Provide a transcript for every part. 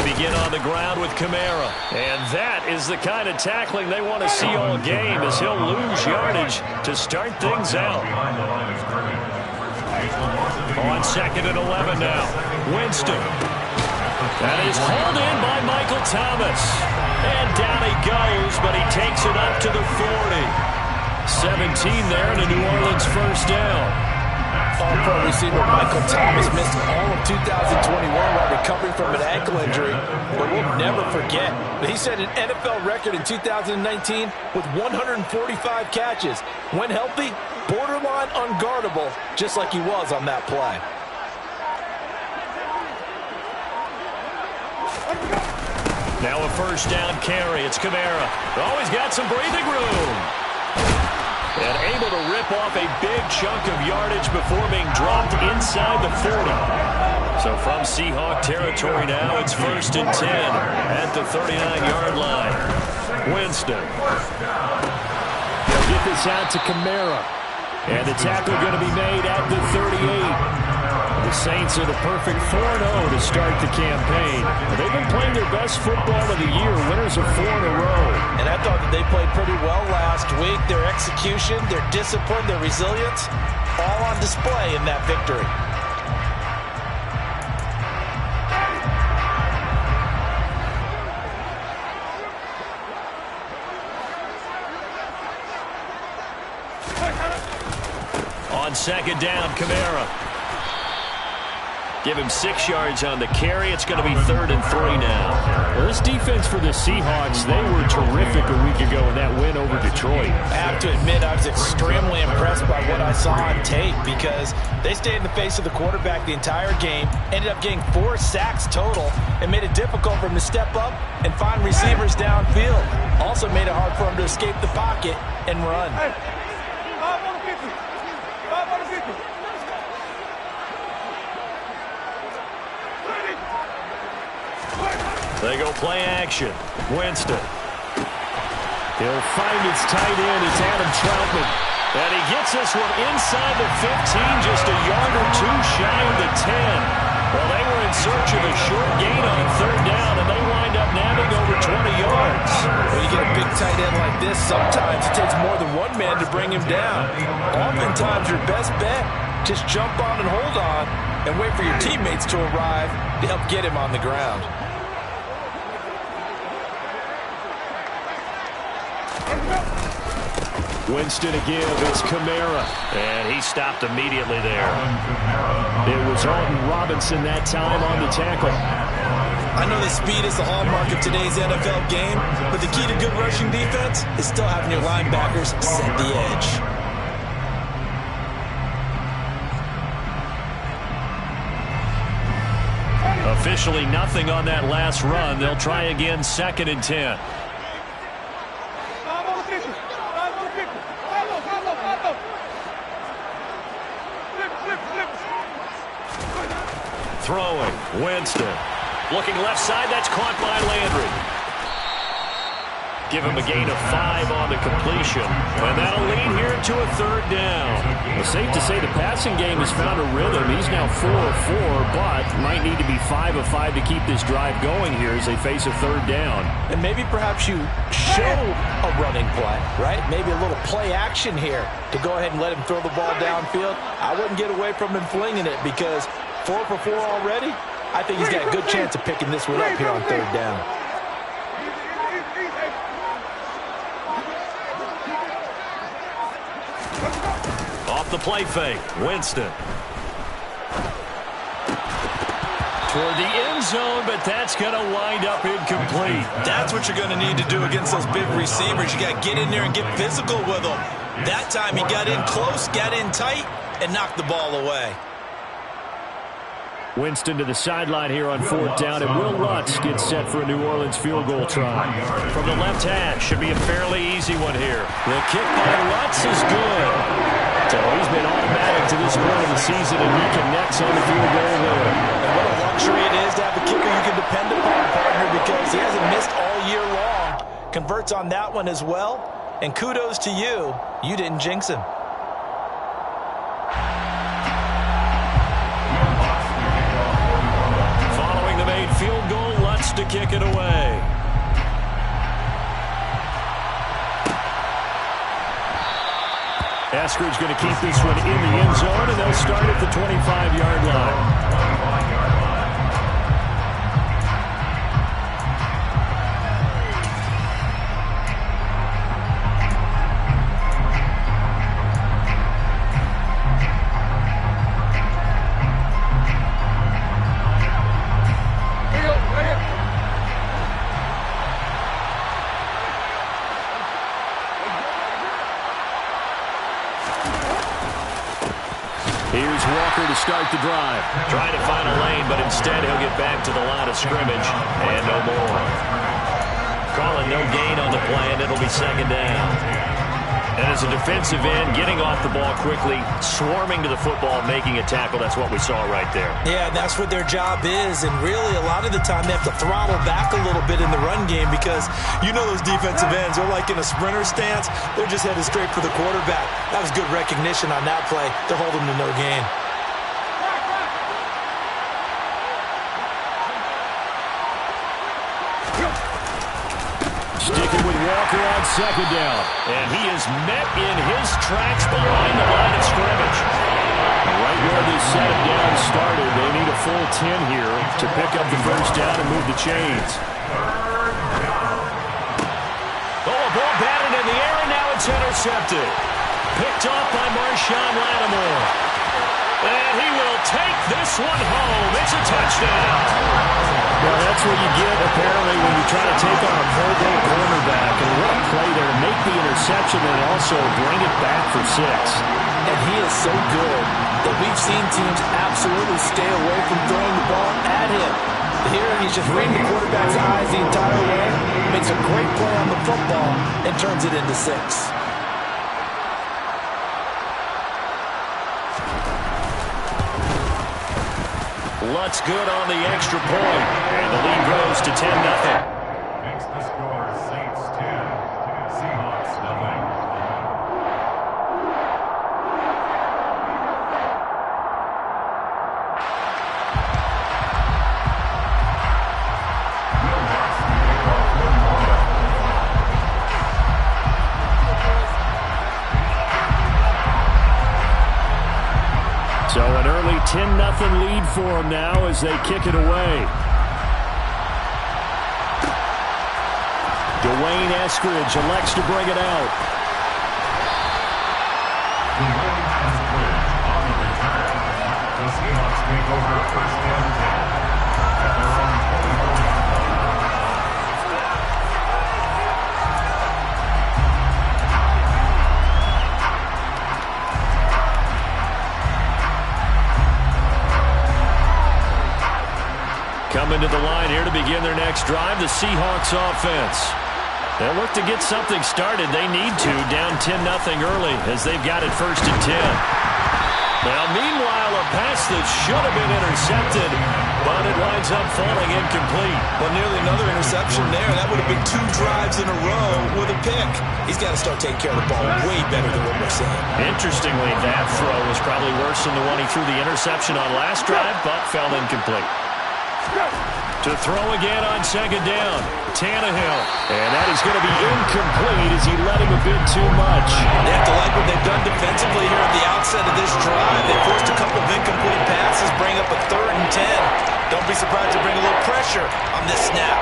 They begin on the ground with Kamara. And that is the kind of tackling they want to see all game, as he'll lose yardage to start things out. On 2nd and 11 now. Winston. That is hauled in by Michael Thomas. And down he goes, but he takes it up to the 40. 17 there, and a New Orleans first down. All-pro receiver Michael Thomas missed all of 2021 while recovering from an ankle injury, but we'll never forget that he set an NFL record in 2019 with 145 catches. When healthy, borderline unguardable, just like he was on that play. Now a first down carry. It's Kamara. Always got some breathing room. And able to rip off a big chunk of yardage before being dropped inside the 40. So from Seahawk territory now, it's 1st and 10 at the 39-yard line. Winston. They'll get this out to Kamara. And the tackle going to be made at the 38. The Saints are the perfect 4-0 to start the campaign. They've been playing their best football of the year, winners of 4 in a row. And I thought that they played pretty well last week. Their execution, their discipline, their resilience, all on display in that victory. On 2nd down, Kamara. Give him 6 yards on the carry. It's going to be 3rd and 3 now. Well, this defense for the Seahawks, they were terrific a week ago in that win over Detroit. I have to admit, I was extremely impressed by what I saw on tape because they stayed in the face of the quarterback the entire game, ended up getting 4 sacks total, and made it difficult for him to step up and find receivers downfield. Also made it hard for him to escape the pocket and run. They go play action. Winston. He'll find his tight end. It's Adam Troutman. And he gets this one inside the 15, just a yard or 2 shy of the 10. Well, they were in search of a short gain on 3rd down, and they wind up nabbing over 20 yards. When you get a big tight end like this, sometimes it takes more than one man to bring him down. Oftentimes, your best bet, just jump on and hold on and wait for your teammates to arrive to help get him on the ground. Winston again, it's Kamara. And he stopped immediately there. It was Alton Robinson that time on the tackle. I know that speed is the hallmark of today's NFL game, but the key to good rushing defense is still having your linebackers set the edge. Officially nothing on that last run. They'll try again 2nd and 10. Throwing, Winston. Looking left side, that's caught by Landry. Give him a gain of 5 on the completion. And that'll lead here to a 3rd down. It's safe to say the passing game has found a rhythm. He's now 4 of 4, but might need to be 5 of 5 to keep this drive going here as they face a 3rd down. And maybe perhaps you show a running play, right? Maybe a little play action here to go ahead and let him throw the ball downfield. I wouldn't get away from him flinging it because 4 for 4 already. I think he's got a good chance of picking this one up here on 3rd down. Off the play fake, Winston. Toward the end zone, but that's going to wind up incomplete. That's what you're going to need to do against those big receivers. You got to get in there and get physical with them. That time he got in close, got in tight, and knocked the ball away. Winston to the sideline here on 4th down, and Will Lutz gets set for a New Orleans field goal try. From the left hash, should be a fairly easy one here. The kick by Lutz is good. So he's been automatic to this point of the season, and he connects on the field goal there. And what a luxury it is to have a kicker you can depend upon, partner, because he hasn't missed all year long. Converts on that one as well, and kudos to you. You didn't jinx him. to kick it away. Eskridge going to keep this one in the end zone, and they'll start at the 25-yard line. Here's Walker to start the drive. Trying to find a lane, but instead he'll get back to the line of scrimmage. And no more. Calling no gain on the play, and it'll be second down. And as a defensive end, getting off the ball quickly, swarming to the football, making a tackle, that's what we saw right there. Yeah, that's what their job is. And really, a lot of the time, they have to throttle back a little bit in the run game because you know those defensive ends, they're like in a sprinter stance. They're just headed straight for the quarterback. That was good recognition on that play to hold them to no gain. Sticking with Walker on second down. And he is met in his tracks behind the line of scrimmage. Right where this set him down started, they need a full 10 here to pick up the first down and move the chains. Oh, a ball batted in the air, and now it's intercepted. Picked off by Marshawn Lattimore. And he will take this one home. It's a touchdown. Well, that's what you get, apparently, when you try to take on a Pro Bowl cornerback. And what a play there to make the interception and also bring it back for 6. And he is so good that we've seen teams absolutely stay away from throwing the ball at him. Here, he's just reading the quarterback's eyes the entire way, makes a great play on the football, and turns it into 6. Lutz good on the extra point, and the lead grows to 10-0. Makes the score Saints 10, Seahawks 0. So an early 10-0 lead for them now as they kick it away. Dwayne Eskridge elects to bring it out. Dwayne Eskridge on the return. The Seahawks take over first and 10 at their own 24-yard line. Coming to the line here to begin their next drive, the Seahawks offense. They'll look to get something started. They need to, down 10-0 early as they've got it first and 10. Now, meanwhile, a pass that should have been intercepted, but it winds up falling incomplete. Well, nearly another interception there. That would have been 2 drives in a row with a pick. He's got to start taking care of the ball way better than what we're seeing. Interestingly, that throw was probably worse than the one he threw the interception on last drive, but fell incomplete. To throw again on second down, Tannehill. And that is going to be incomplete as he let him a bit too much. They have to like what they've done defensively here at the outset of this drive. They forced a couple of incomplete passes, bring up a 3rd and 10. Don't be surprised to bring a little pressure on this snap.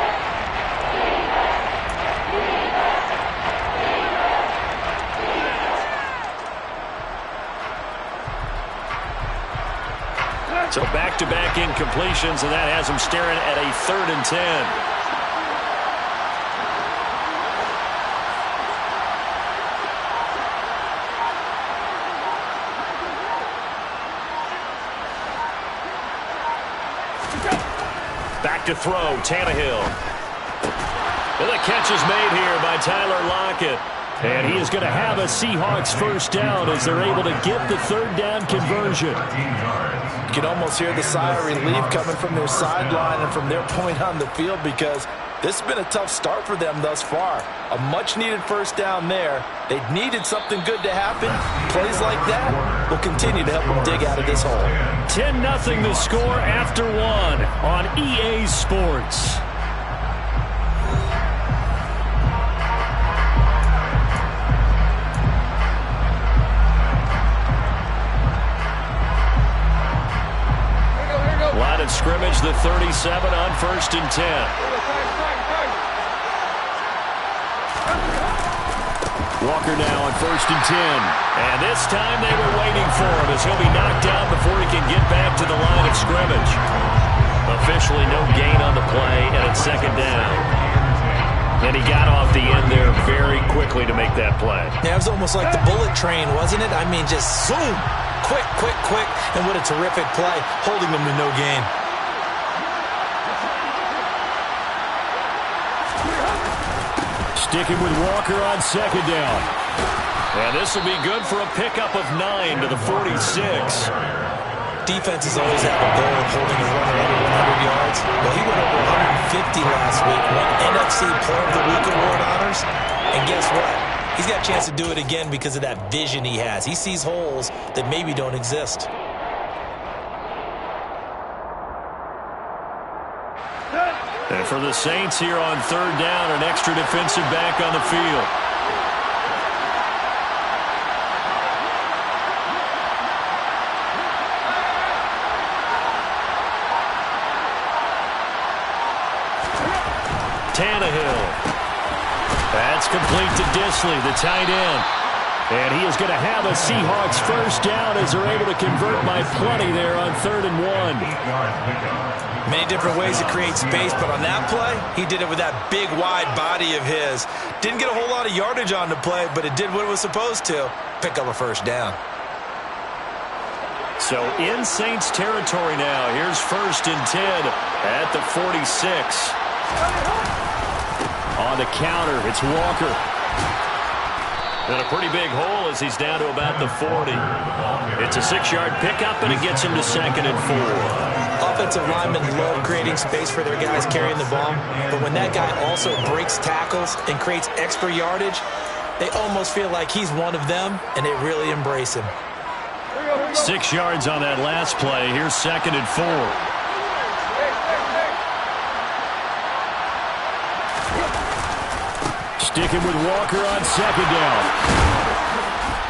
So back-to-back incompletions, and that has him staring at a 3rd and 10. Back to throw, Tannehill. And the catch is made here by Tyler Lockett. And he is going to have a Seahawks first down as they're able to get the 3rd down conversion. You can almost hear the sigh of relief coming from their sideline and from their point on the field because this has been a tough start for them thus far. A much-needed first down there. They needed something good to happen. Plays like that will continue to help them dig out of this hole. 10-0 the score after 1 on EA Sports. scrimmage, the 37 on 1st and 10. Walker now on 1st and 10. And this time they were waiting for him as he'll be knocked down before he can get back to the line of scrimmage. Officially no gain on the play, and it's 2nd down. And he got off the end there very quickly to make that play. Yeah, it was almost like the bullet train, wasn't it? I mean, just zoom. Quick, quick, quick. And what a terrific play, holding them to no gain. Sticking with Walker on 2nd down. And this will be good for a pickup of 9 to the 46. Defenses always have a goal of holding a runner under 100 yards. Well, he went over 150 last week, won NFC Player of the Week award honors. And guess what? He's got a chance to do it again because of that vision he has. He sees holes that maybe don't exist. And for the Saints here on 3rd down, an extra defensive back on the field. Tannehill. That's complete to Disley, the tight end. And he is going to have a Seahawks 1st down as they're able to convert by plenty there on 3rd and 1. Many different ways to create space, but on that play, he did it with that big, wide body of his. Didn't get a whole lot of yardage on the play, but it did what it was supposed to. Pick up a 1st down. So in Saints territory now. Here's 1st and 10 at the 46. On the counter, it's Walker. And a pretty big hole as he's down to about the 40. It's a 6-yard pickup, and it gets him to 2nd and 4. Offensive linemen love creating space for their guys carrying the ball, but when that guy also breaks tackles and creates extra yardage, they almost feel like he's one of them, and they really embrace him. 6 yards on that last play. Here's 2nd and 4. Sticking with Walker on 2nd down.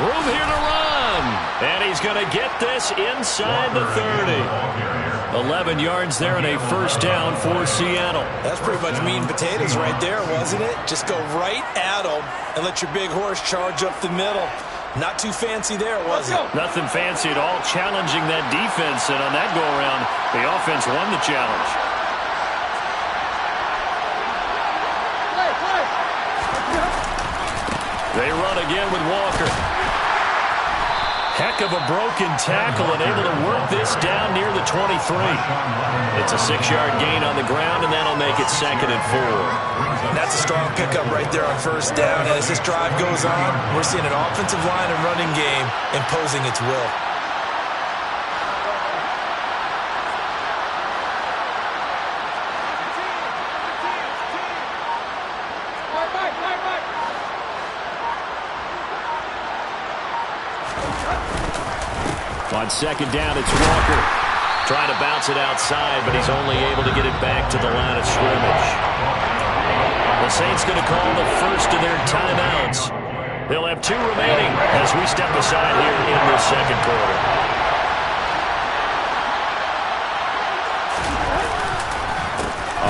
Room here to run. And he's going to get this inside the 30. 11 yards there and a 1st down for Seattle. That's pretty much meat and potatoes right there, wasn't it? Just go right at him and let your big horse charge up the middle. Not too fancy there, was it? Nothing fancy at all. Challenging that defense, and on that go-around, the offense won the challenge. They run again with Walker. Heck of a broken tackle and able to work this down near the 23. It's a 6-yard gain on the ground, and that'll make it 2nd and 4. That's a strong pickup right there on 1st down. And as this drive goes on, we're seeing an offensive line and running game imposing its will. On 2nd down, it's Walker. Trying to bounce it outside, but he's only able to get it back to the line of scrimmage. The Saints going to call the first of their timeouts. They'll have 2 remaining as we step aside here in the 2nd quarter.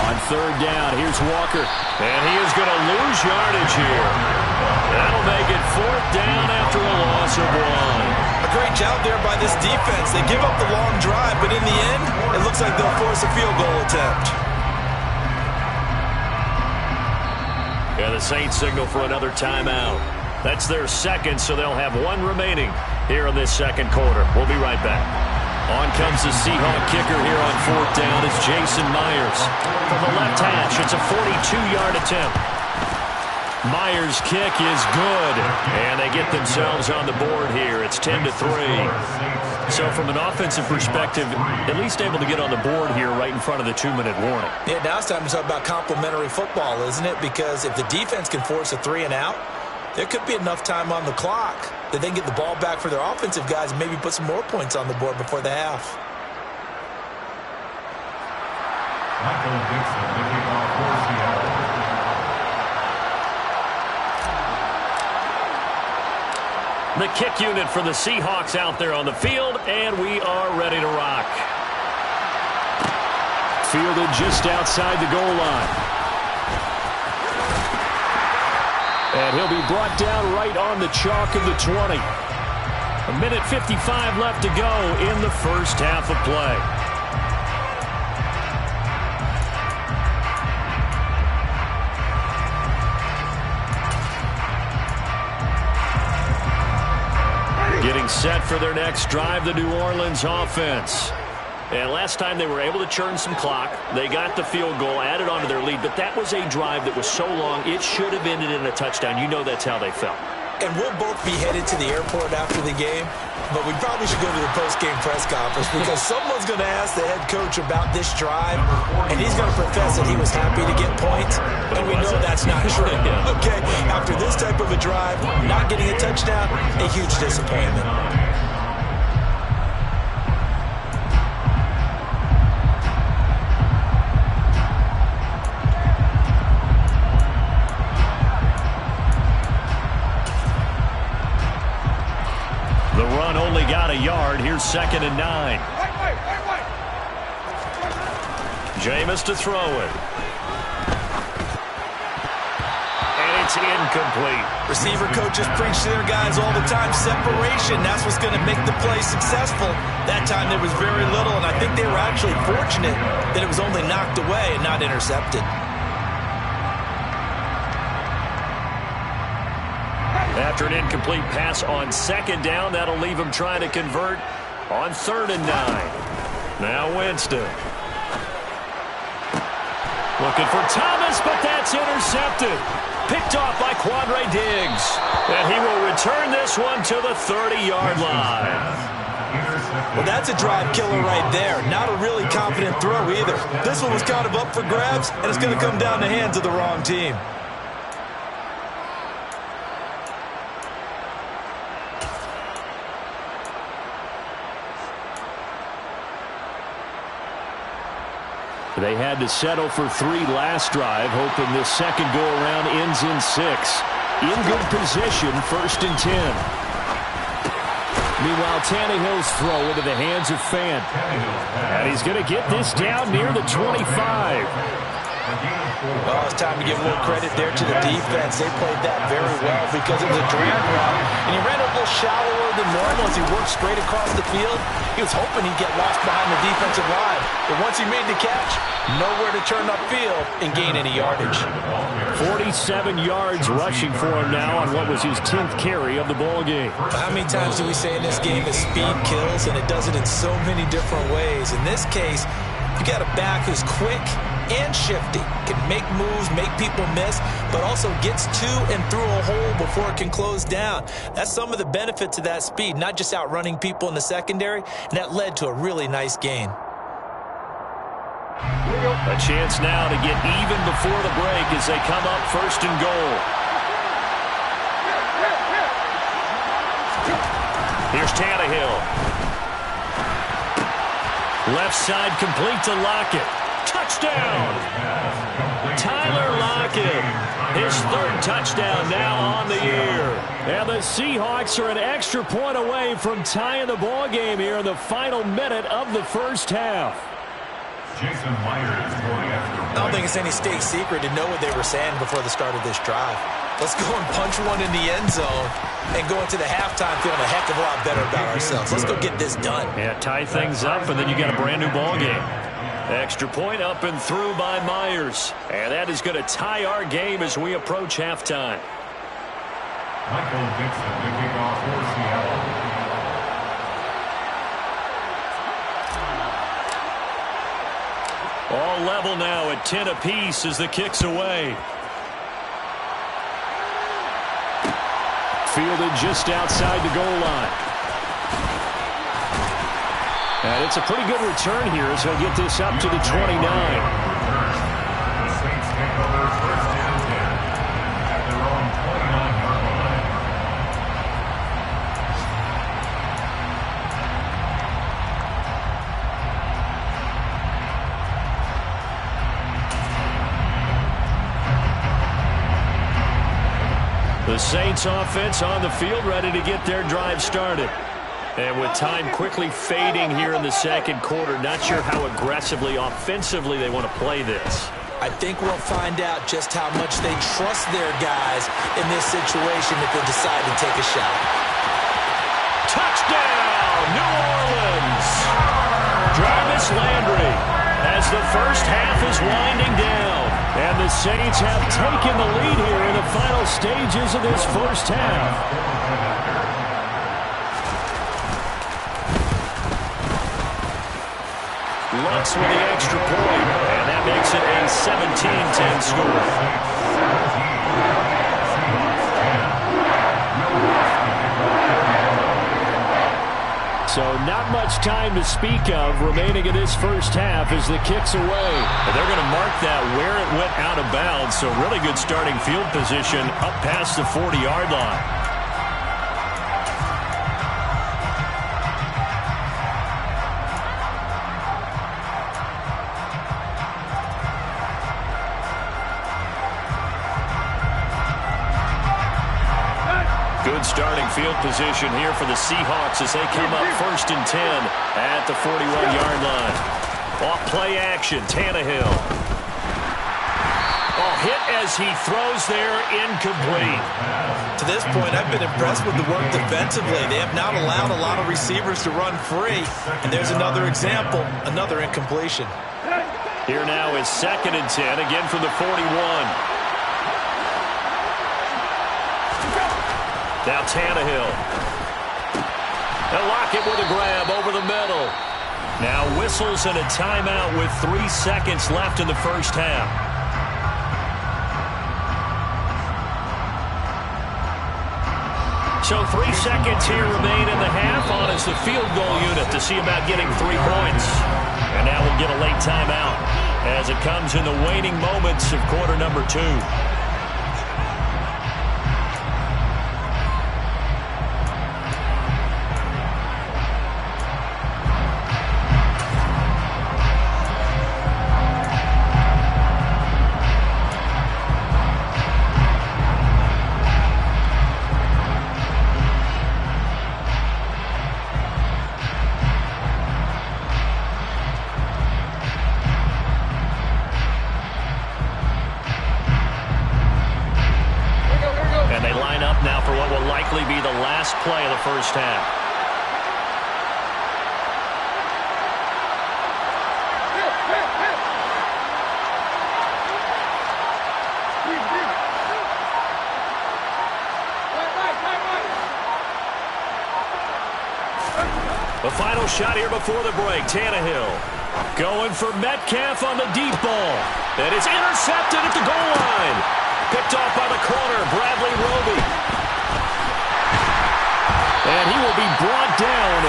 On 3rd down, here's Walker. And he is going to lose yardage here. That'll make it 4th down after a loss of 1. A great job there by this defense. They give up the long drive, but in the end, it looks like they'll force a field goal attempt. Yeah, the Saints signal for another timeout. That's their 2nd, so they'll have 1 remaining here in this 2nd quarter. We'll be right back. On comes the Seahawk kicker here on 4th down. It's Jason Myers. From the left hash, it's a 42-yard attempt. Myers' kick is good, and they get themselves on the board here. It's 10-3. So from an offensive perspective, at least able to get on the board here right in front of the 2-minute warning. Yeah, now it's time to talk about complementary football, isn't it? Because if the defense can force a 3-and-out, there could be enough time on the clock that they can get the ball back for their offensive guys and maybe put some more points on the board before the half. Michael Dixon, the kickoff for Seattle. The kick unit for the Seahawks out there on the field, and we are ready to rock. Fielded just outside the goal line. And he'll be brought down right on the chalk of the 20. A minute 55 left to go in the first half of play. Getting set for their next drive, the New Orleans offense. And last time they were able to churn some clock. They got the field goal, added on to their lead, but that was a drive that was so long, it should have ended in a touchdown. You know that's how they felt. And we'll both be headed to the airport after the game, but we probably should go to the post-game press conference because someone's going to ask the head coach about this drive, and he's going to profess that he was happy to get points, and we know that's not true. Okay, after this type of a drive, not getting a touchdown, a huge disappointment. The run only got a yard. Here's 2nd and 9. Jameis to throw it. And it's incomplete. Receiver coaches preach to their guys all the time. Separation, that's what's going to make the play successful. That time there was very little, and I think they were actually fortunate that it was only knocked away and not intercepted. After an incomplete pass on 2nd down, that'll leave him trying to convert on 3rd and 9. Now Winston. Looking for Thomas, but that's intercepted. Picked off by Quandre Diggs. And he will return this one to the 30-yard line. Well, that's a drive killer right there. Not a really confident throw either. This one was kind of up for grabs, and it's going to come down the hands of the wrong team. They had to settle for 3 last drive, hoping this second go-around ends in 6. In good position, 1st and 10. Meanwhile, Tannehill's throw into the hands of Fant. And he's going to get this down near the 25. Well, it's time to give a little credit there to the defense. They played that very well because it was a drag route. And he ran a little shallower than normal as he worked straight across the field. He was hoping he'd get lost behind the defensive line. But once he made the catch, nowhere to turn upfield and gain any yardage. 47 yards rushing for him now on what was his 10th carry of the ball game. How many times do we say in this game that speed kills, and it does it in so many different ways? In this case, you got a back who's quick and shifty, can make moves, make people miss, but also gets to and through a hole before it can close down. That's some of the benefits of that speed, not just outrunning people in the secondary, and that led to a really nice gain. A chance now to get even before the break as they come up 1st and goal. Here's Tannehill. Left side complete to Lockett. Touchdown! Tyler Lockett, his 3rd touchdown now on the year. And the Seahawks are an extra point away from tying the ball game here in the final minute of the first half. I don't think it's any state secret to know what they were saying before the start of this drive. Let's go and punch one in the end zone and go into the halftime feeling a heck of a lot better about ourselves. Let's go get this done. Yeah, tie things up, and then you got a brand new ball game. Extra point up and through by Myers. And that is going to tie our game as we approach halftime. Michael Dixon, the kickoff for Seattle. All level now at 10 apiece as the kick's away. Fielded just outside the goal line. And it's a pretty good return here as he'll get this up to the 29. The Saints take over 1st and 10 at their own 29-yard line. The Saints offense on the field ready to get their drive started. And with time quickly fading here in the second quarter, not sure how aggressively, offensively they want to play this. I think we'll find out just how much they trust their guys in this situation if they decide to take a shot. Touchdown, New Orleans! Jarvis Landry as the first half is winding down. And the Saints have taken the lead here in the final stages of this first half. Lutz with the extra point, and that makes it a 17-10 score. So not much time to speak of remaining in this first half as the kick's away. And they're going to mark that where it went out of bounds, so really good starting field position up past the 40-yard line. Good starting field position here for the Seahawks as they come up 1st and 10 at the 41-yard line. Off play action, Tannehill. Oh, hit as he throws there, incomplete. To this point, I've been impressed with the work defensively. They have not allowed a lot of receivers to run free. And there's another example, another incompletion. Here now is 2nd and 10, again from the 41. Now Tannehill. They'll lock it with a grab over the middle. Now whistles and a timeout with 3 seconds left in the first half. So 3 seconds here remain in the half on as the field goal unit to see about getting 3 points. And now we'll get a late timeout as it comes in the waning moments of quarter number 2. Play of the first half. The final shot here before the break. Tannehill going for Metcalf on the deep ball. And it's intercepted at the goal line. Picked off by the corner, Bradley Roby. And he will be brought down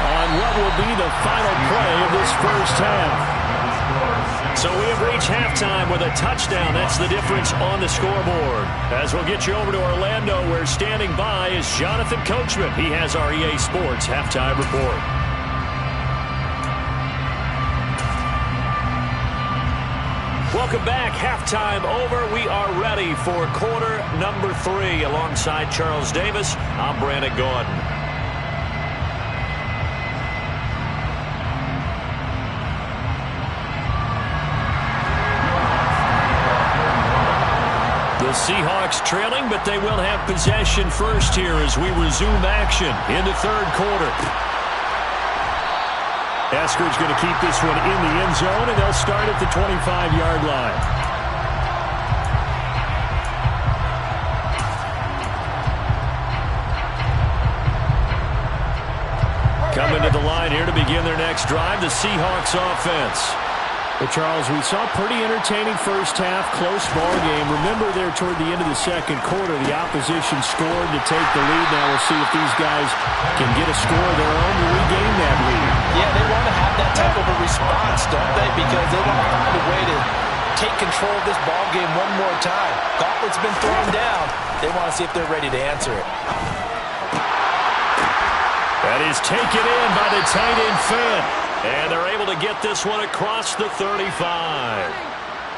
on what will be the final play of this first half. So we have reached halftime with a touchdown. That's the difference on the scoreboard. As we'll get you over to Orlando, where standing by is Jonathan Coachman. He has our EA Sports halftime report. Welcome back. Halftime over. We are ready for quarter number 3. Alongside Charles Davis, I'm Brandon Gordon. The Seahawks trailing, but they will have possession first here as we resume action in the third quarter. Esker's going to keep this one in the end zone, and they'll start at the 25-yard line. Coming to the line here to begin their next drive, the Seahawks offense. Well, Charles, we saw a pretty entertaining first half, close ball game. Remember there toward the end of the second quarter, the opposition scored to take the lead. Now we'll see if these guys can get a score of their own to regain that lead. Yeah, they want to have that type of a response, don't they? Because they want to find a way to take control of this ball game one more time. Gauntlet's been thrown down. They want to see if they're ready to answer it. That is taken in by the tight end Fant. And they're able to get this one across the 35.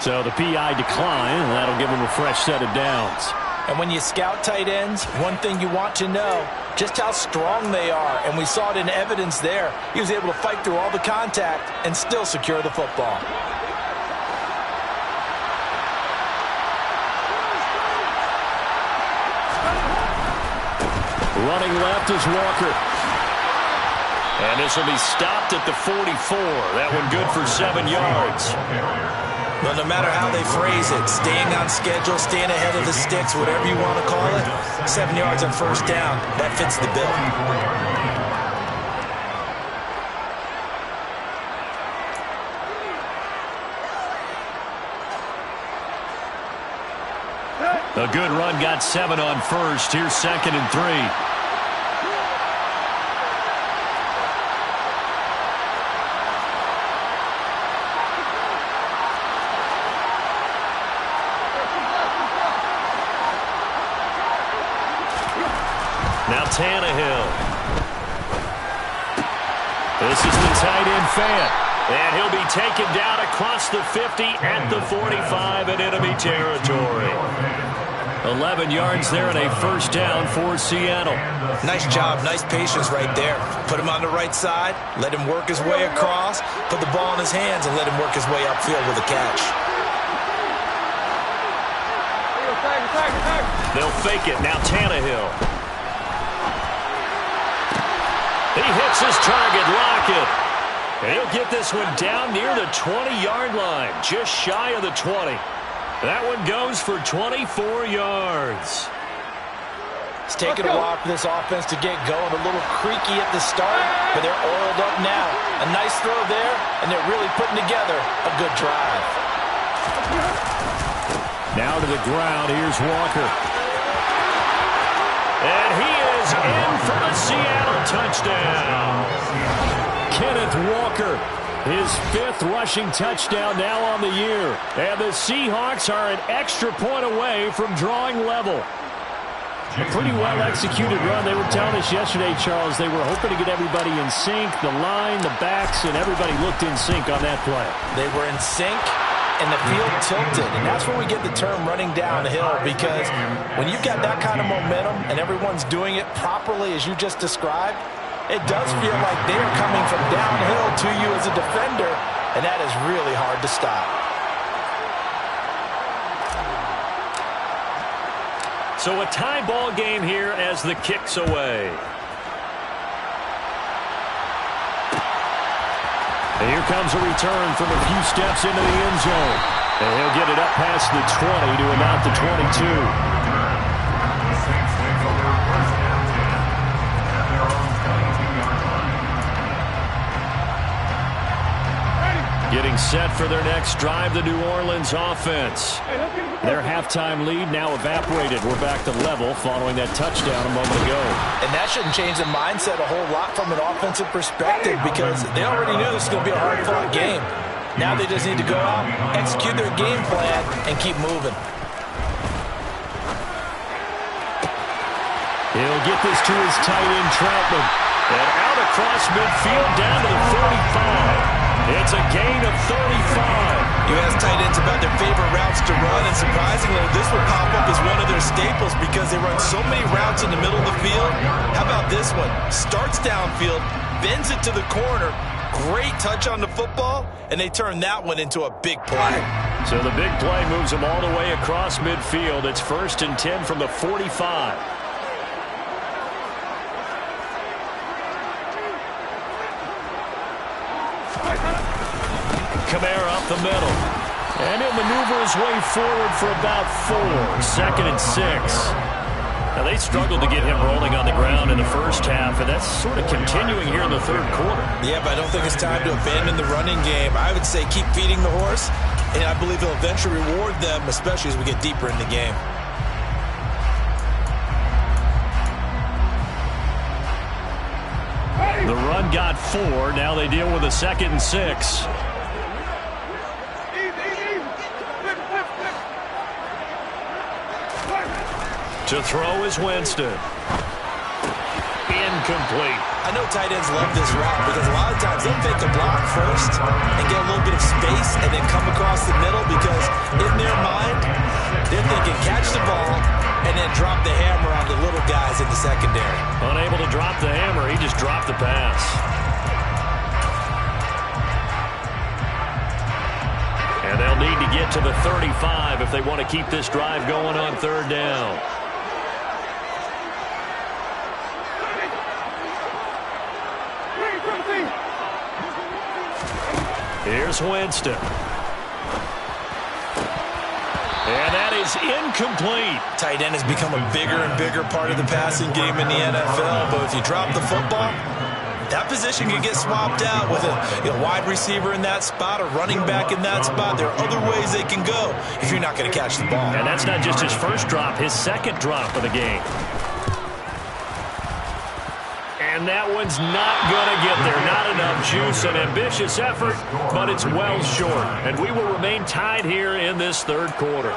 So the PI decline, and that'll give them a fresh set of downs. And when you scout tight ends, one thing you want to know, just how strong they are, and we saw it in evidence there. He was able to fight through all the contact and still secure the football. Running left is Walker. And this will be stopped at the 44. That one good for 7 yards. But no matter how they phrase it, staying on schedule, staying ahead of the sticks, whatever you want to call it, 7 yards on first down, that fits the bill. A good run got 7 on first. Here's 2nd and 3. Now Tannehill. This is the tight end Fant. And he'll be taken down across the 50 at the 45 in enemy territory. 11 yards there and a first down for Seattle. Nice job, nice patience right there. Put him on the right side, let him work his way across, put the ball in his hands, and let him work his way upfield with a catch. They'll fake it. Now Tannehill. He hits his target, Lockett. And he'll get this one down near the 20-yard line, just shy of the 20. That one goes for 24 yards. It's taken a while for this offense to get going. A little creaky at the start, but they're oiled up now. A nice throw there, and they're really putting together a good drive. Now to the ground. Here's Walker. And he is in for the Seattle touchdown. Kenneth Walker, his 5th rushing touchdown now on the year. And the Seahawks are an extra point away from drawing level. A pretty well-executed run. They were telling us yesterday, Charles, they were hoping to get everybody in sync, the line, the backs, and everybody looked in sync on that play. They were in sync, and the field tilted. And that's where we get the term running downhill, because when you've got that kind of momentum and everyone's doing it properly as you just described, it does feel like they are coming from downhill to you as a defender, and that is really hard to stop. So a tie ball game here as the kick's away. And here comes a return from a few steps into the end zone. And he'll get it up past the 20 to about the 22. Getting set for their next drive, the New Orleans offense. Their halftime lead now evaporated. We're back to level following that touchdown a moment ago. And that shouldn't change the mindset a whole lot from an offensive perspective, because they already knew this was going to be a hard-fought game. Now they just need to go out, execute their game plan, and keep moving. He'll get this to his tight end, Troutman. And out across midfield down to the 45. It's a gain of 35. You ask tight ends about their favorite routes to run, and surprisingly, this will pop up as one of their staples because they run so many routes in the middle of the field. How about this one? Starts downfield, bends it to the corner, great touch on the football, and they turn that one into a big play. So the big play moves them all the way across midfield. It's 1st and 10 from the 45. Kamara up the middle. And he'll maneuver his way forward for about 4. 2nd and 6. Now, they struggled to get him rolling on the ground in the first half, and that's sort of continuing here in the 3rd quarter. Yeah, but I don't think it's time to abandon the running game. I would say keep feeding the horse, and I believe he'll eventually reward them, especially as we get deeper in the game. The run got 4. Now they deal with a 2nd and 6. To throw is Winston. Incomplete. I know tight ends love this route because a lot of times they'll fake a block first and get a little bit of space and then come across the middle, because in their mind, they're thinking catch the ball, and then drop the hammer on the little guys in the secondary. Unable to drop the hammer, he just dropped the pass. And they'll need to get to the 35 if they want to keep this drive going on third down. Here's Winston. And that is incomplete. Tight end has become a bigger and bigger part of the passing game in the NFL. But if you drop the football, that position can get swapped out with a wide receiver in that spot, a running back in that spot. There are other ways they can go if you're not going to catch the ball. And that's not just his first drop, his second drop of the game. And that one's not going to get there. Not enough juice. An ambitious effort, but it's well short. And we will remain tied here in this third quarter.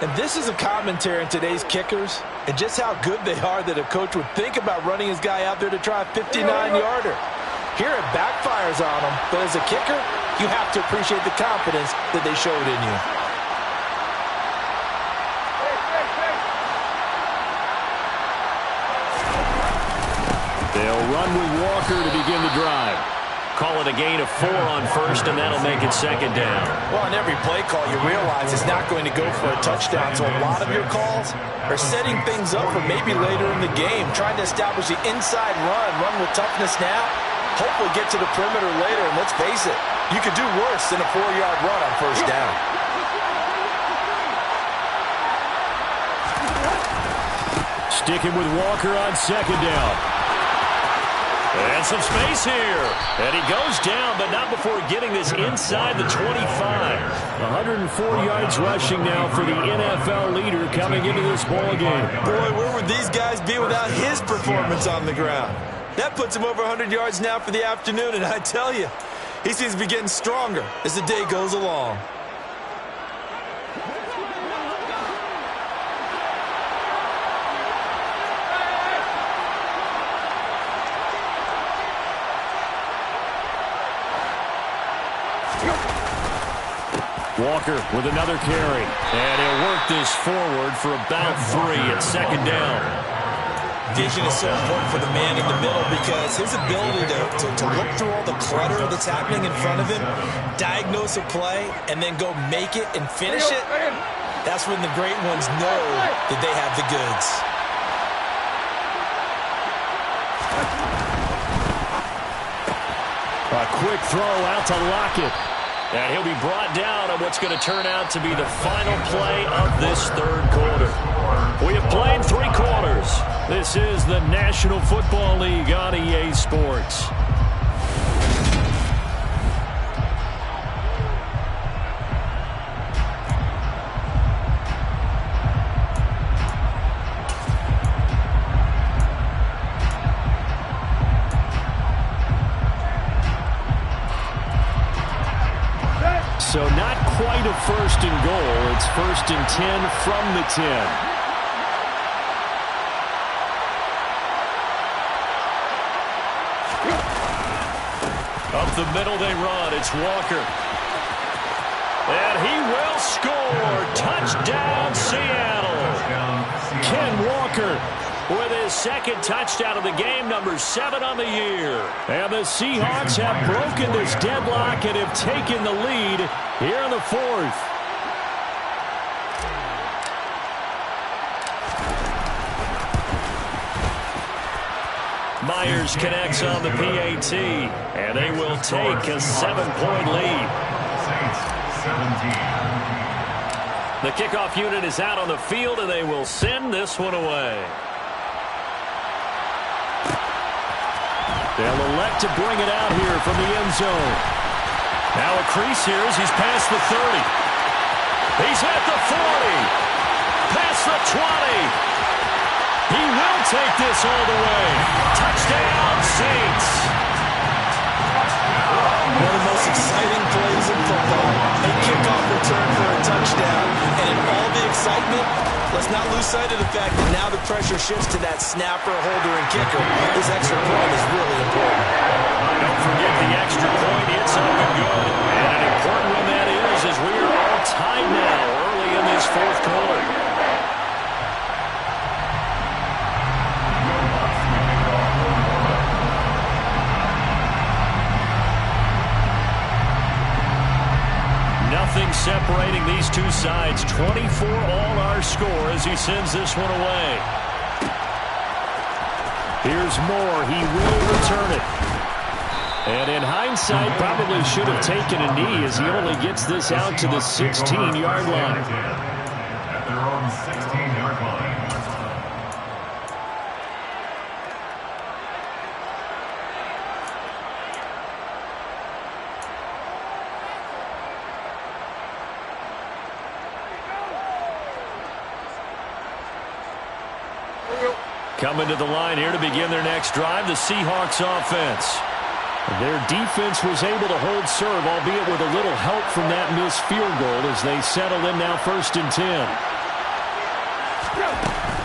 And this is a commentary on today's kickers and just how good they are that a coach would think about running his guy out there to try a 59-yarder. Here it backfires on him, but as a kicker, you have to appreciate the confidence that they showed in you. They'll run with Walker to begin the drive. Call it a gain of 4 on first, and that'll make it second down. Well, on every play call, you realize it's not going to go for a touchdown, so a lot of your calls are setting things up for maybe later in the game, trying to establish the inside run with toughness now, hopefully get to the perimeter later, and let's face it, you could do worse than a 4-yard run on first down. Sticking with Walker on second down. And some space here. And he goes down, but not before getting this inside the 25. 104 yards rushing now for the NFL leader coming into this ballgame. Boy, where would these guys be without his performance on the ground? That puts him over 100 yards now for the afternoon, and I tell you, he seems to be getting stronger as the day goes along. Walker with another carry. And he'll work this forward for about 3 at second down. Vision is so important for the man in the middle because his ability to look through all the clutter that's happening in front of him, diagnose a play, and then go make it and finish it, that's when the great ones know that they have the goods. A quick throw out to Lockett. And he'll be brought down on what's going to turn out to be the final play of this third quarter. We have played 3 quarters. This is the National Football League on EA Sports. So not quite a first and goal. It's first and 10 from the 10. Up the middle they run. It's Walker. And he will score. Touchdown, Seattle. Ken Walker with his second touchdown of the game, number 7 on the year. And the Seahawks have broken this deadlock and have taken the lead here in the 4th. Myers connects on the PAT, and they will take a 7-point lead. The kickoff unit is out on the field, and they will send this one away. They'll elect to bring it out here from the end zone. Now a crease here as he's past the 30. He's at the 40. Past the 20. He will take this all the way. Touchdown, Saints. One of the most exciting plays in football. A kickoff return for a touchdown. And in all the excitement, let's not lose sight of the fact that now the pressure shifts to that snapper, holder, and kicker. This extra point is really important. Don't forget the extra point. It's up and good. And an important one that is, as we are all tied now early in this 4th quarter. Nothing separating these two sides. 24 all our score as he sends this one away. Here's Moore. He will return it. And in hindsight, probably should have taken a knee as he only gets this out to the 16-yard line. At their own 16-yard line. Coming to the line here to begin their next drive, the Seahawks offense. Their defense was able to hold serve, albeit with a little help from that missed field goal as they settle in now 1st and 10.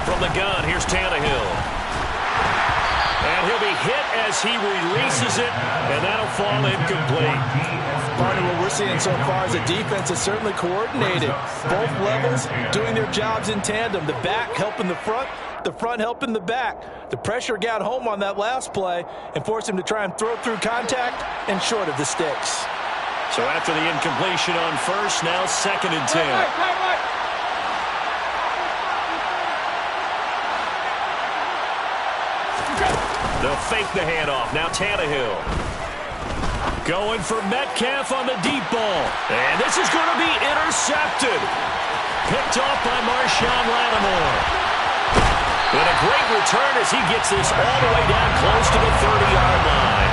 From the gun, here's Tannehill. And he'll be hit as he releases it, and that'll fall incomplete. Part of what we're seeing so far is the defense is certainly coordinated. Both levels doing their jobs in tandem. The back helping the front helping the back. The pressure got home on that last play and forced him to try and throw through contact and short of the sticks. So after the incompletion on first, now 2nd and 10. They'll fake the handoff. Now Tannehill. Going for Metcalf on the deep ball. And this is going to be intercepted. Picked off by Marshawn Lattimore. And a great return as he gets this all the way down close to the 30-yard line.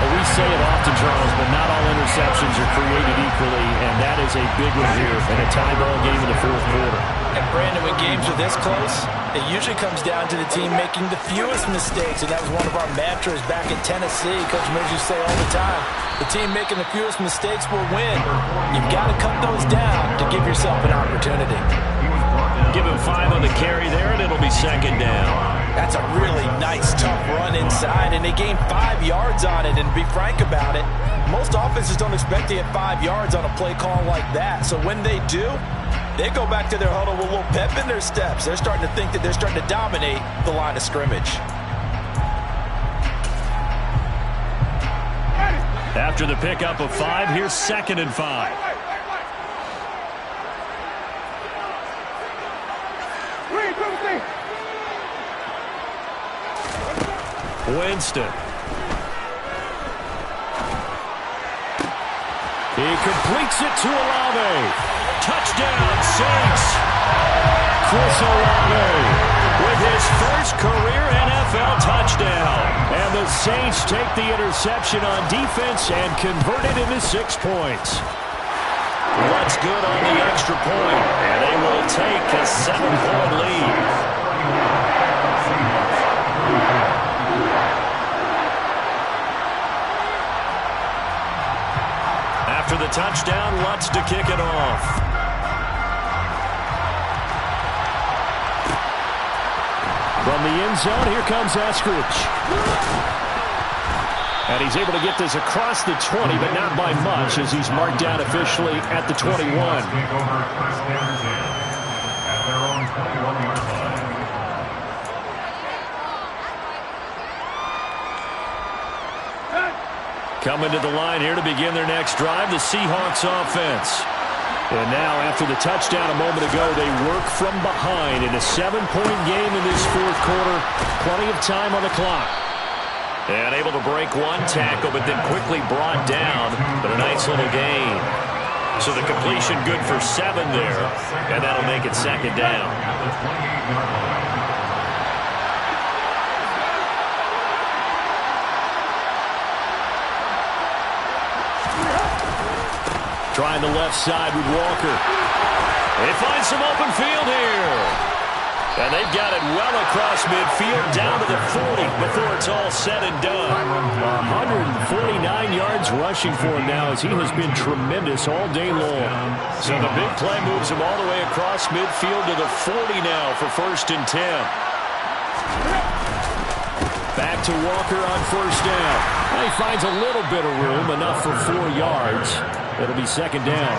Well, we say it often, Charles, but not all interceptions are created equally, and that is a big one here in a tie ball game in the 4th quarter. And Brandon, when games are this close, it usually comes down to the team making the fewest mistakes, and that was one of our mantras back in Tennessee. Coach Mills used to say all the time, the team making the fewest mistakes will win. You've got to cut those down to give yourself an opportunity. Give him 5 on the carry there, and it'll be 2nd down. That's a really nice, tough run inside, and they gained 5 yards on it. And to be frank about it, most offenses don't expect to get 5 yards on a play call like that. So when they do, they go back to their huddle with a little pep in their steps. They're starting to think that they're starting to dominate the line of scrimmage. After the pickup of 5, here's 2nd and 5. Winston. He completes it to Olave. Touchdown, Saints. Chris Olave with his first career NFL touchdown. And the Saints take the interception on defense and convert it into 6 points. What's good on the extra point, and they will take a 7-point lead. After the touchdown, Lutz to kick it off. From the end zone, here comes Eskridge. And he's able to get this across the 20, but not by much, as he's marked down officially at the 21. Coming to the line here to begin their next drive, the Seahawks offense. And now, after the touchdown a moment ago, they work from behind in a 7-point game in this 4th quarter. Plenty of time on the clock. And able to break one tackle, but then quickly brought down. But a nice little gain. So the completion good for 7 there, and that'll make it 2nd down. Trying the left side with Walker. They find some open field here. And they've got it well across midfield down to the 40 before it's all said and done. 149 yards rushing for him now as he has been tremendous all day long. So the big play moves him all the way across midfield to the 40 now for 1st and 10. Back to Walker on 1st down. He finds a little bit of room, enough for 4 yards. It'll be 2nd down.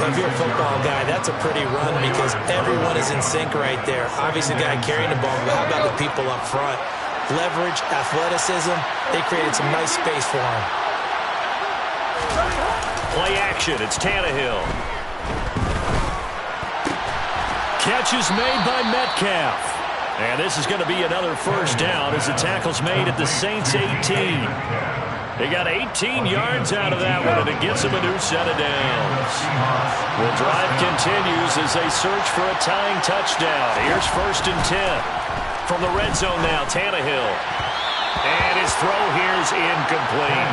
If you're a football guy, that's a pretty run because everyone is in sync right there. Obviously, the guy carrying the ball, but how about the people up front? Leverage, athleticism, they created some nice space for him. Play action. It's Tannehill. Catch is made by Metcalf. And this is going to be another first down as the tackle's made at the Saints' 18. They got 18 yards out of that one, and it gets them a new set of downs. The drive continues as they search for a tying touchdown. Here's 1st and 10. From the red zone now, Tannehill. And his throw here's incomplete.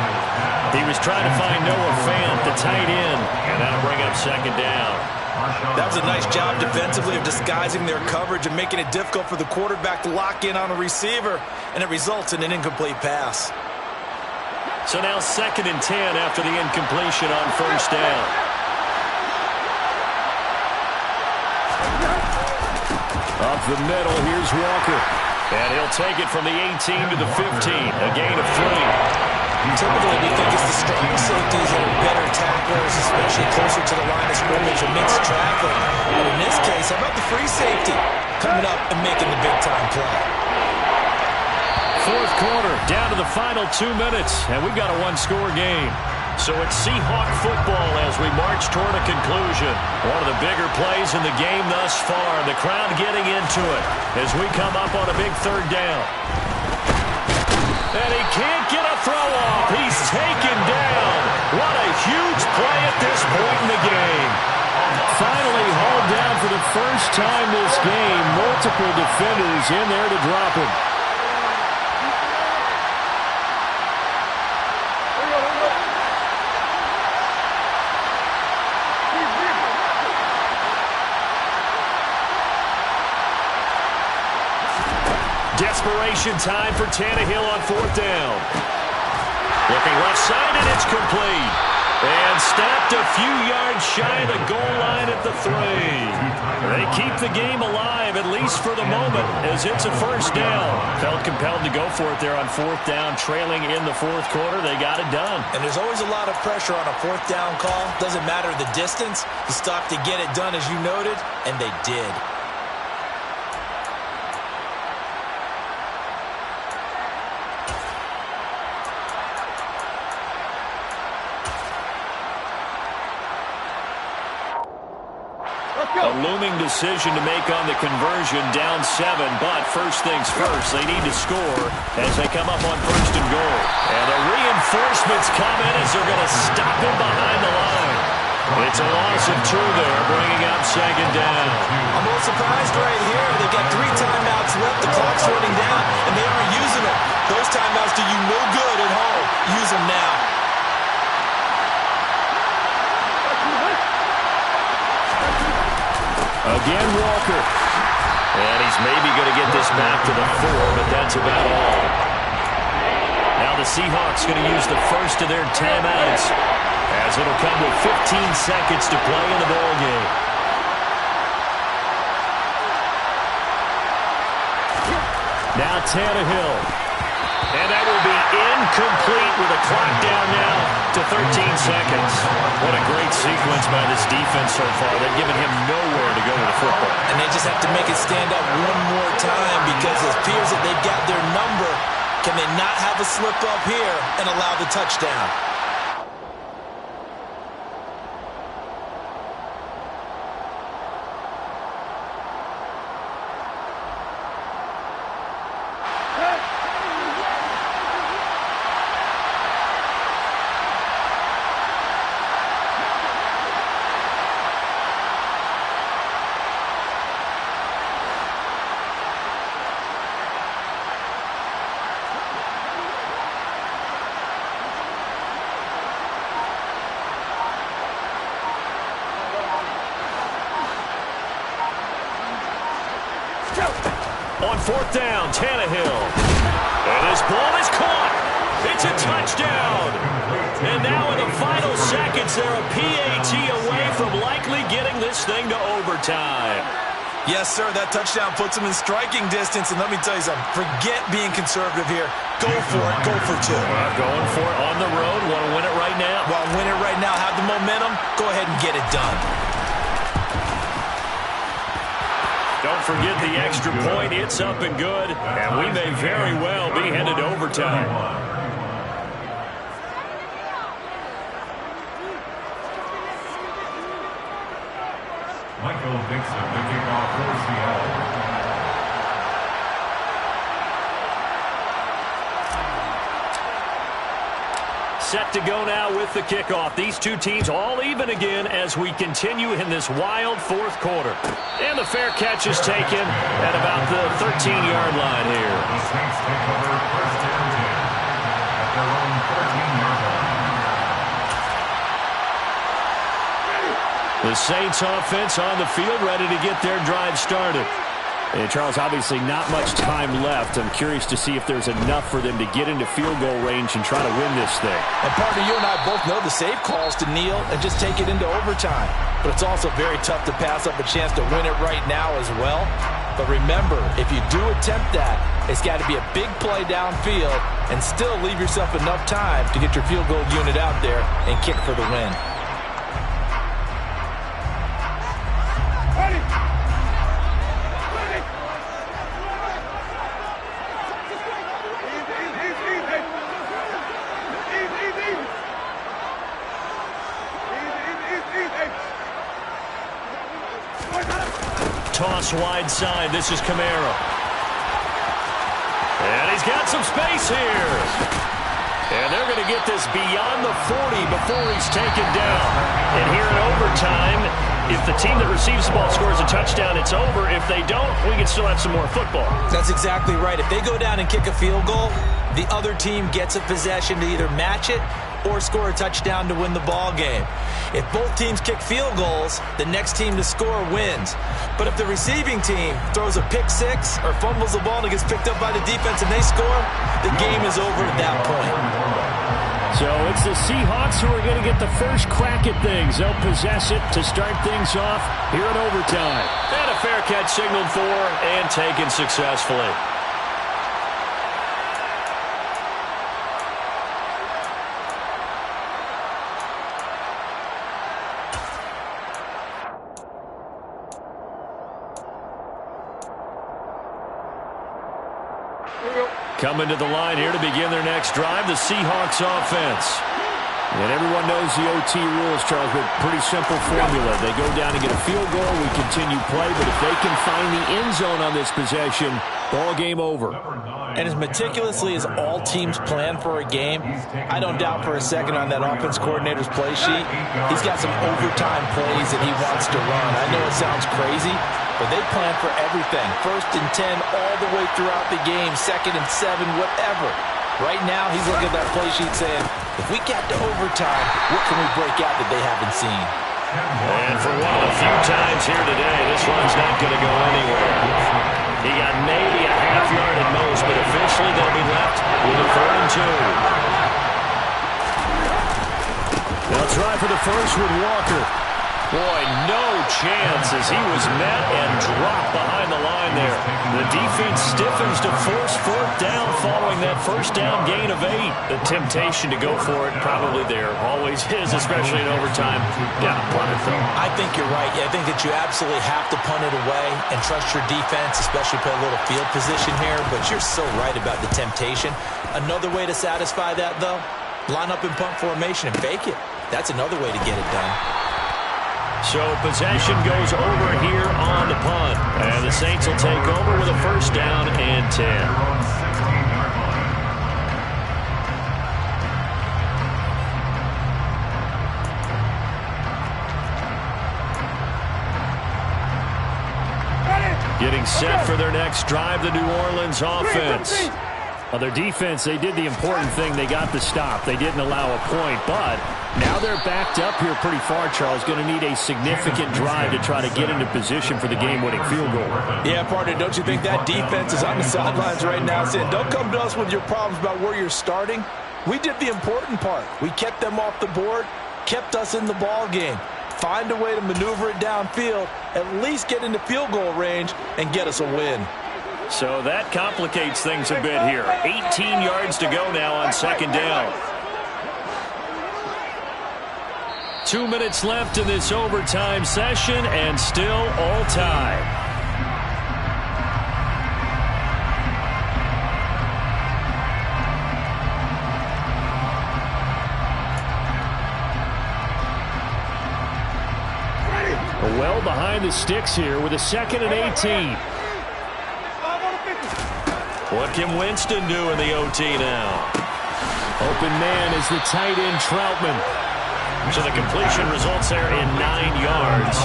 He was trying to find Noah Fant, the tight end, and that'll bring up 2nd down. That was a nice job defensively of disguising their coverage and making it difficult for the quarterback to lock in on a receiver, and it results in an incomplete pass. So now 2nd and 10 after the incompletion on 1st down. Up the middle, here's Walker. And he'll take it from the 18 to the 15, a gain of 3. Typically, we think it's the strong safeties that are better tacklers, especially closer to the line of scrimmage amidst traffic. But in this case, how about the free safety coming up and making the big-time play? 4th quarter, down to the final 2 minutes, and we've got a one-score game. So it's Seahawk football as we march toward a conclusion. One of the bigger plays in the game thus far. The crowd getting into it as we come up on a big 3rd down. And he can't get a throw off. He's taken down. What a huge play at this point in the game. Finally hauled down for the first time this game. Multiple defenders in there to drop him. Desperation time for Tannehill on 4th down. Looking left side, and it's complete. And stopped a few yards shy of the goal line at the 3. They keep the game alive, at least for the moment, as it's a 1st down. Felt compelled to go for it there on 4th down, trailing in the 4th quarter. They got it done. And there's always a lot of pressure on a 4th down call. Doesn't matter the distance. You stop to get it done, as you noted, and they did. A looming decision to make on the conversion, down 7, but first things first, they need to score as they come up on 1st and goal. And the reinforcements come in as they're going to stop him behind the line. It's a loss of 2 there, bringing up 2nd down. I'm a little surprised right here. They've got 3 timeouts left. The clock's running down, and they aren't using them. Those timeouts do you no good at home. Use them now. Again, Walker. And he's maybe going to get this back to the 4, but that's about all. Now the Seahawks going to use the first of their timeouts, as it'll come with 15 seconds to play in the ballgame. Now Tannehill. And that will be incomplete with a clock down now to 13 seconds. What a great sequence by this defense so far. They've given him nowhere to go with the football. And they just have to make it stand up one more time because it appears that they've got their number. Can they not have a slip up here and allow the touchdown? On 4th down, Tannehill. And his ball is caught. It's a touchdown. And now in the final seconds, they're a PAT away from likely getting this thing to overtime. Yes, sir, that touchdown puts them in striking distance. And let me tell you something, forget being conservative here. Go for it, go for 2. Going for it on the road. Want to win it right now? Want to win it right now, have the momentum, go ahead and get it done. Don't forget the extra point. It's up and good. And we may very well be headed to overtime. Michael Dixon, the kickoff for Seattle. Set to go now with the kickoff. These two teams all even again as we continue in this wild fourth quarter. And the fair catch is taken at about the 13-yard line here. The Saints take over first and 10 at their own 13-yard line. The Saints offense on the field ready to get their drive started. And Charles, obviously not much time left. I'm curious to see if there's enough for them to get into field goal range and try to win this thing. And partner, you and I both know the safe calls to kneel and just take it into overtime. But it's also very tough to pass up a chance to win it right now as well. But remember, if you do attempt that, it's got to be a big play downfield and still leave yourself enough time to get your field goal unit out there and kick for the win. Toss wide side. This is Kamara. And he's got some space here. And they're going to get this beyond the 40 before he's taken down. And here in overtime, if the team that receives the ball scores a touchdown, it's over. If they don't, we can still have some more football. That's exactly right. If they go down and kick a field goal, the other team gets a possession to either match it or score a touchdown to win the ball game. If both teams kick field goals, the next team to score wins. But if the receiving team throws a pick six or fumbles the ball and it gets picked up by the defense and they score, the game is over at that point. So it's the Seahawks who are going to get the first crack at things. They'll possess it to start things off here in overtime. And a fair catch signaled for and taken successfully. Coming to the line here to begin their next drive, the Seahawks offense. And everyone knows the OT rules, Charles, but pretty simple formula. They go down and get a field goal, we continue play, but if they can find the end zone on this possession, ball game over. And as meticulously as all teams plan for a game, I don't doubt for a second on that offense coordinator's play sheet, he's got some overtime plays that he wants to run. I know it sounds crazy, but they plan for everything. 1st and 10 all the way throughout the game, 2nd and 7, whatever. Right now, he's looking at that play sheet saying, if we get to overtime, what can we break out that they haven't seen? And for one of the few times here today, this one's not going to go anywhere. He got maybe a half yard at most, but officially they'll be left with a 3rd and 2. They'll try for the first with Walker. Boy, no chance as he was met and dropped behind the line there. The defense stiffens to force 4th down following that first down gain of 8. The temptation to go for it probably there always is, especially in overtime. Got to punt it, though. I think you're right. I think that you absolutely have to punt it away and trust your defense, especially play a little field position here. But you're so right about the temptation. Another way to satisfy that, though, line up in punt formation and fake it. That's another way to get it done. So possession goes over here on the punt. And the Saints will take over with a 1st down and 10. Getting set for their next drive, the New Orleans offense. Well, their defense, they did the important thing. They got the stop. They didn't allow a point, but now they're backed up here pretty far, Charles. Going to need a significant drive to try to get into position for the game-winning field goal. Yeah, partner, don't you think that defense is on the sidelines right now saying, don't come to us with your problems about where you're starting? We did the important part. We kept them off the board, kept us in the ball game. Find a way to maneuver it downfield, at least get into field goal range, and get us a win. So that complicates things a bit here. 18 yards to go now on 2nd down. 2 minutes left in this overtime session, and still all tied. well behind the sticks here with a 2nd and 18. What can Winston do in the OT now? Open man is the tight end Troutman. So the completion results there in 9 yards.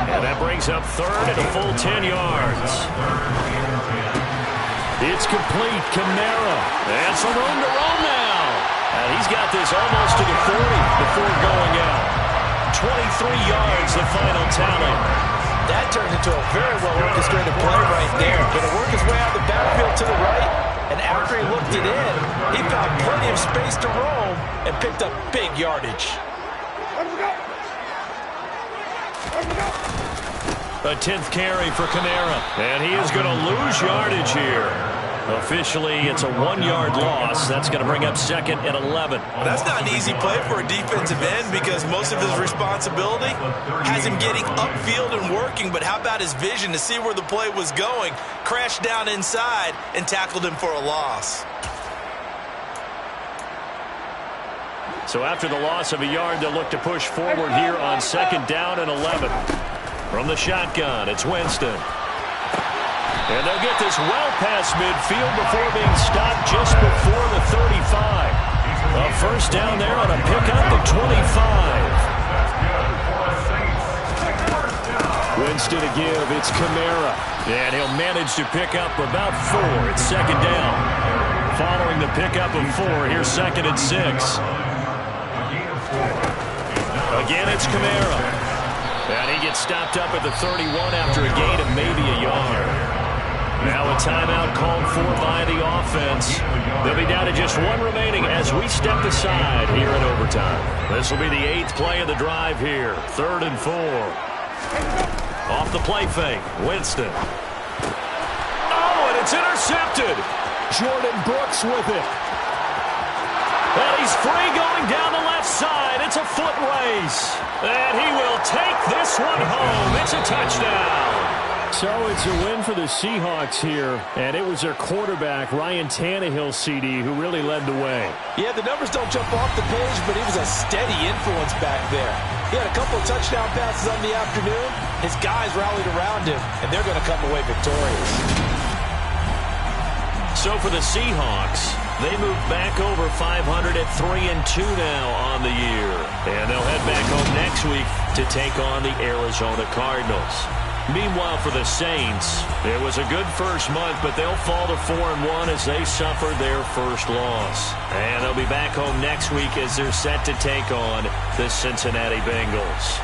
And that brings up 3rd and a full 10 yards. It's complete. Kamara. And some room to roam now. And he's got this almost to the 40 before going out. 23 yards, the final tally. That turned into a very well-orchestrated play right there. Going to work his way out of the backfield to the right, and after he looked it in, he found plenty of space to roam and picked up big yardage. A 10th carry for Kamara, and he is going to lose yardage here. Officially, it's a 1-yard loss. That's going to bring up 2nd and 11. That's not an easy play for a defensive end because most of his responsibility has him getting upfield and working, but how about his vision to see where the play was going, crashed down inside, and tackled him for a loss. So after the loss of a yard, they'll look to push forward here on 2nd down and 11. From the shotgun, it's Winston. And they'll get this well past midfield before being stopped just before the 35. A first down there on a pickup at 25. Winston to give. It's Kamara. And he'll manage to pick up about 4. It's 2nd down. Following the pickup of 4, here's 2nd and 6. Again, it's Kamara. And he gets stopped up at the 31 after a gain of maybe a yard. Now a timeout called for by the offense. They'll be down to just 1 remaining as we step aside here in overtime. This will be the 8th play of the drive here. 3rd and 4. Off the play fake. Winston. Oh, and it's intercepted. Jordan Brooks with it. And he's free going down the left side. It's a foot race. And he will take this one home. It's a touchdown. So it's a win for the Seahawks here, and it was their quarterback, Ryan Tannehill, CD, who really led the way. Yeah, the numbers don't jump off the page, but he was a steady influence back there. He had a couple of touchdown passes on the afternoon. His guys rallied around him, and they're going to come away victorious. So for the Seahawks, they move back over 500 at 3-2 now on the year. And they'll head back home next week to take on the Arizona Cardinals. Meanwhile, for the Saints, it was a good first month, but they'll fall to 4-1 as they suffered their first loss. And they'll be back home next week as they're set to take on the Cincinnati Bengals.